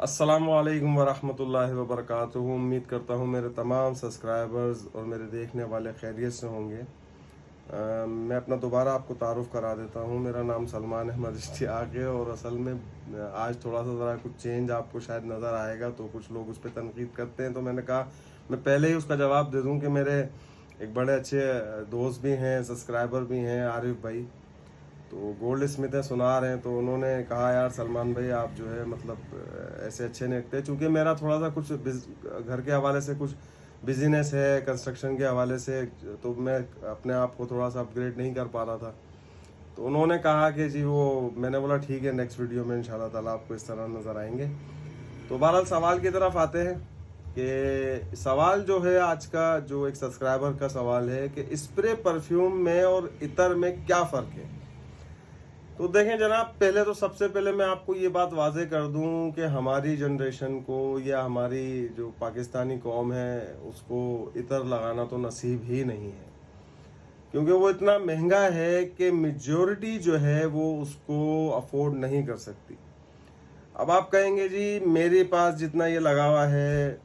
अस्सलामुअलैकुम वरहमतुल्लाहि वबरकातुहू। उम्मीद करता हूँ मेरे तमाम सब्सक्राइबर्स और मेरे देखने वाले खैरियत से होंगे। मैं अपना दोबारा आपको तारुफ़ करा देता हूँ। मेरा नाम सलमान अहमद इश्तियाक है और असल में आज थोड़ा सा ज़रा कुछ चेंज आपको शायद नज़र आएगा, तो कुछ लोग उस पर तनकीद करते हैं, तो मैंने कहा मैं पहले ही उसका जवाब दे दूँ कि मेरे एक बड़े अच्छे दोस्त भी हैं, सब्सक्राइबर भी हैं, आरिफ भाई, तो गोल्ड स्मिथ है, सुना रहे हैं, तो उन्होंने कहा यार सलमान भाई आप जो है मतलब ऐसे अच्छे नहीं लगते, चूँकि मेरा थोड़ा सा कुछ घर के हवाले से कुछ बिजनेस है, कंस्ट्रक्शन के हवाले से, तो मैं अपने आप को थोड़ा सा अपग्रेड नहीं कर पा रहा था। तो उन्होंने कहा कि जी वो, मैंने बोला ठीक है, नेक्स्ट वीडियो में इंशाल्लाह ताला आपको इस तरह नज़र आएंगे। तो बहरहाल सवाल की तरफ आते हैं कि सवाल जो है आज का, जो एक सब्सक्राइबर का सवाल है कि स्प्रे परफ्यूम में और इतर में क्या फ़र्क है। तो देखें जनाब, पहले तो सबसे पहले मैं आपको ये बात वाज़े कर दूं कि हमारी जनरेशन को या हमारी जो पाकिस्तानी कौम है उसको इतर लगाना तो नसीब ही नहीं है, क्योंकि वो इतना महंगा है कि मेजॉरिटी जो है वो उसको अफोर्ड नहीं कर सकती। अब आप कहेंगे जी मेरे पास जितना ये लगा हुआ है,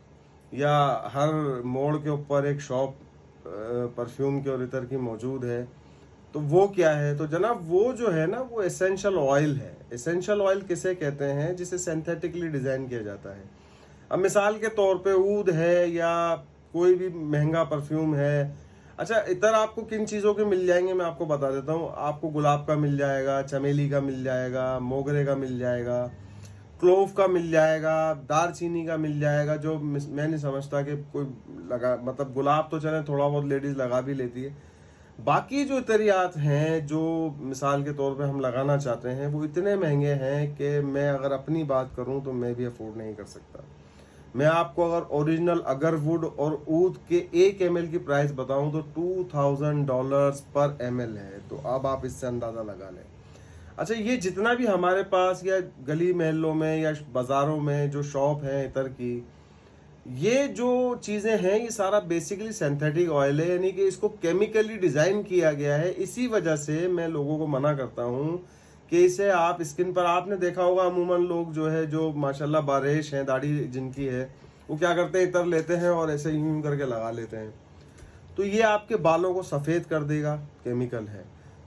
या हर मोड़ के ऊपर एक शॉप परफ्यूम के और इतर की मौजूद है, तो वो क्या है। तो जनाब वो जो है ना, वो एसेंशियल ऑयल है। एसेंशियल ऑयल किसे कहते हैं? जिसे सिंथेटिकली डिज़ाइन किया जाता है। अब मिसाल के तौर पे ऊद है या कोई भी महंगा परफ्यूम है। अच्छा, इतर आपको किन चीज़ों के मिल जाएंगे मैं आपको बता देता हूँ। आपको गुलाब का मिल जाएगा, चमेली का मिल जाएगा, मोगरे का मिल जाएगा, क्लोव का मिल जाएगा, दारचीनी का मिल जाएगा। जो मैं नहीं समझता कि कोई लगा, मतलब गुलाब तो चले थोड़ा बहुत लेडीज़ लगा भी लेती है, बाकी जो इतरियात हैं जो मिसाल के तौर पे हम लगाना चाहते हैं वो इतने महंगे हैं कि मैं अगर अपनी बात करूं तो मैं भी अफोर्ड नहीं कर सकता। मैं आपको अगर ओरिजिनल अगरवुड और ऊद के 1 ml की प्राइस बताऊं तो $2000 पर ml है। तो अब आप इससे अंदाज़ा लगा लें। अच्छा, ये जितना भी हमारे पास या गली महलों में या बाज़ारों में जो शॉप हैं इतर की, ये जो चीज़ें हैं ये सारा बेसिकली सिंथेटिक ऑयल है, यानी कि इसको केमिकली डिज़ाइन किया गया है। इसी वजह से मैं लोगों को मना करता हूँ कि इसे आप स्किन पर, आपने देखा होगा अमूमन लोग जो है, जो माशाल्लाह बारिश हैं, दाढ़ी जिनकी है, वो क्या करते हैं, इतर लेते हैं और ऐसे यूं करके लगा लेते हैं। तो ये आपके बालों को सफ़ेद कर देगा, केमिकल है।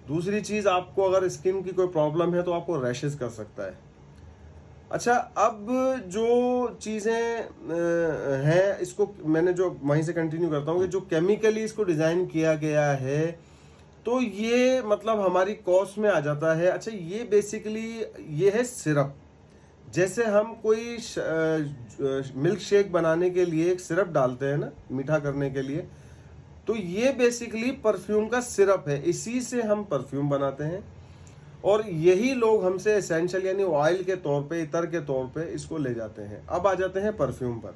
दूसरी चीज़, आपको अगर स्किन की कोई प्रॉब्लम है तो आपको रैशेस कर सकता है। अच्छा, अब जो चीज़ें हैं, इसको मैंने जो वहीं से कंटिन्यू करता हूँ कि जो केमिकली इसको डिज़ाइन किया गया है, तो ये मतलब हमारी कॉस्ट में आ जाता है। अच्छा, ये बेसिकली ये है सिरप। जैसे हम कोई मिल्क शेक बनाने के लिए एक सिरप डालते हैं ना, मीठा करने के लिए, तो ये बेसिकली परफ्यूम का सिरप है। इसी से हम परफ्यूम बनाते हैं और यही लोग हमसे एसेंशियल यानी ऑयल के तौर पे, इतर के तौर पे इसको ले जाते हैं। अब आ जाते हैं परफ्यूम पर।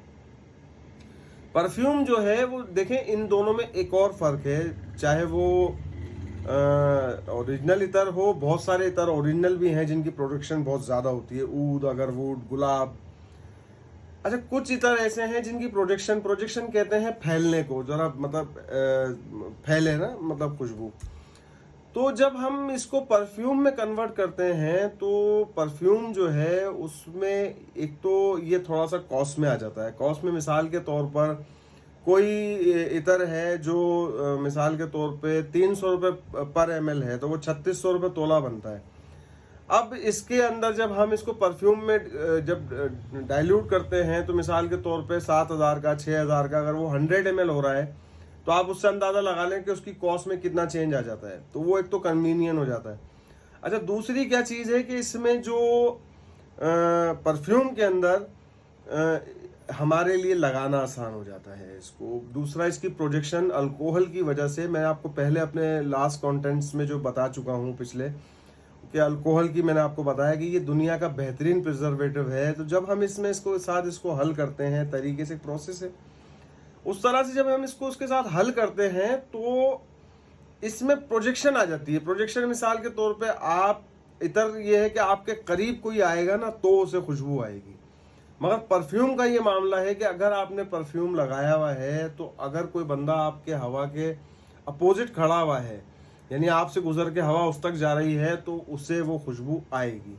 परफ्यूम जो है वो देखें, इन दोनों में एक और फ़र्क है। चाहे वो ओरिजिनल इतर हो, बहुत सारे इतर ओरिजिनल भी हैं जिनकी प्रोडक्शन बहुत ज़्यादा होती है, ऊद, अगरवुड, गुलाब। अच्छा, कुछ इतर ऐसे हैं जिनकी प्रोजेक्शन प्रोजेक्शन कहते हैं फैलने को, जरा मतलब फैले ना, मतलब खुशबू। तो जब हम इसको परफ्यूम में कन्वर्ट करते हैं तो परफ्यूम जो है उसमें एक तो ये थोड़ा सा कॉस्ट में आ जाता है। कॉस्ट में मिसाल के तौर पर कोई इतर है जो मिसाल के तौर पे 300 रुपये पर ml है, तो वो 3600 रुपये तोला बनता है। अब इसके अंदर जब हम इसको परफ्यूम में जब डाइल्यूट करते हैं तो मिसाल के तौर पे 7000 का, 6000 का, अगर वो 100 ml हो रहा है तो आप उससे अंदाज़ा लगा लें कि उसकी कॉस्ट में कितना चेंज आ जाता है। तो वो एक तो कन्वीनियंट हो जाता है। अच्छा, दूसरी क्या चीज़ है कि इसमें जो परफ्यूम के अंदर हमारे लिए लगाना आसान हो जाता है इसको। दूसरा, इसकी प्रोजेक्शन अल्कोहल की वजह से, मैं आपको पहले अपने लास्ट कंटेंट्स में जो बता चुका हूँ पिछले, कि अल्कोहल की मैंने आपको बताया कि ये दुनिया का बेहतरीन प्रिजर्वेटिव है। तो जब हम इसमें इसको हल करते हैं, तरीके से प्रोसेस है, उस तरह से जब हम इसको उसके साथ हल करते हैं तो इसमें प्रोजेक्शन आ जाती है। प्रोजेक्शन मिसाल के तौर पे, आप इतर ये है कि आपके करीब कोई आएगा ना तो उसे खुशबू आएगी। मगर परफ्यूम का ये मामला है कि अगर आपने परफ्यूम लगाया हुआ है तो अगर कोई बंदा आपके हवा के अपोजिट खड़ा हुआ है, यानी आपसे गुजर के हवा उस तक जा रही है, तो उससे वो खुशबू आएगी।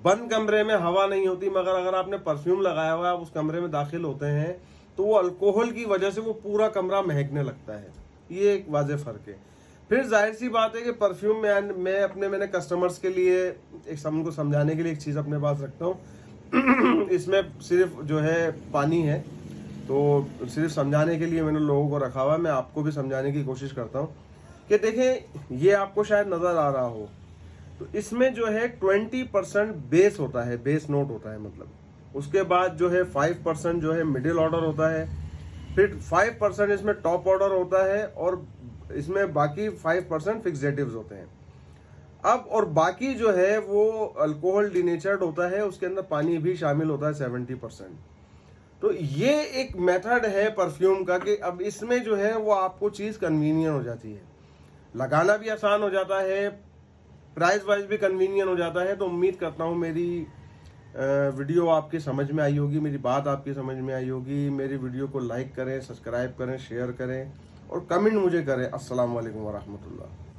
बंद कमरे में हवा नहीं होती, मगर अगर आपने परफ्यूम लगाया हुआ है, आप उस कमरे में दाखिल होते हैं तो वो अल्कोहल की वजह से वो पूरा कमरा महकने लगता है। ये एक वाज़ेह फ़र्क है। फिर जाहिर सी बात है कि परफ्यूम में मैंने कस्टमर्स के लिए उनको समझाने के लिए एक चीज़ अपने पास रखता हूँ इसमें सिर्फ जो है पानी है, तो सिर्फ समझाने के लिए मैंने लोगों को रखा हुआ है। मैं आपको भी समझाने की कोशिश करता हूँ कि देखें, ये आपको शायद नज़र आ रहा हो, तो इसमें जो है 20% बेस होता है, बेस नोट होता है मतलब। उसके बाद जो है 5% जो है मिडिल ऑर्डर होता है, फिर 5% इसमें टॉप ऑर्डर होता है, और इसमें बाकी 5% फिक्सेटिव्स होते हैं। अब और बाकी जो है वो अल्कोहल डिनेचर्ड होता है, उसके अंदर पानी भी शामिल होता है 70%। तो ये एक मेथड है परफ्यूम का कि अब इसमें जो है वो आपको चीज़ कन्वीनियंट हो जाती है, लगाना भी आसान हो जाता है, प्राइस वाइज भी कन्वीनियंट हो जाता है। तो उम्मीद करता हूँ मेरी वीडियो आपकी समझ में आई होगी, मेरी बात आपकी समझ में आई होगी। मेरी वीडियो को लाइक करें, सब्सक्राइब करें, शेयर करें और कमेंट मुझे करें। अस्सलाम वालेकुम वरहमतुल्लाह।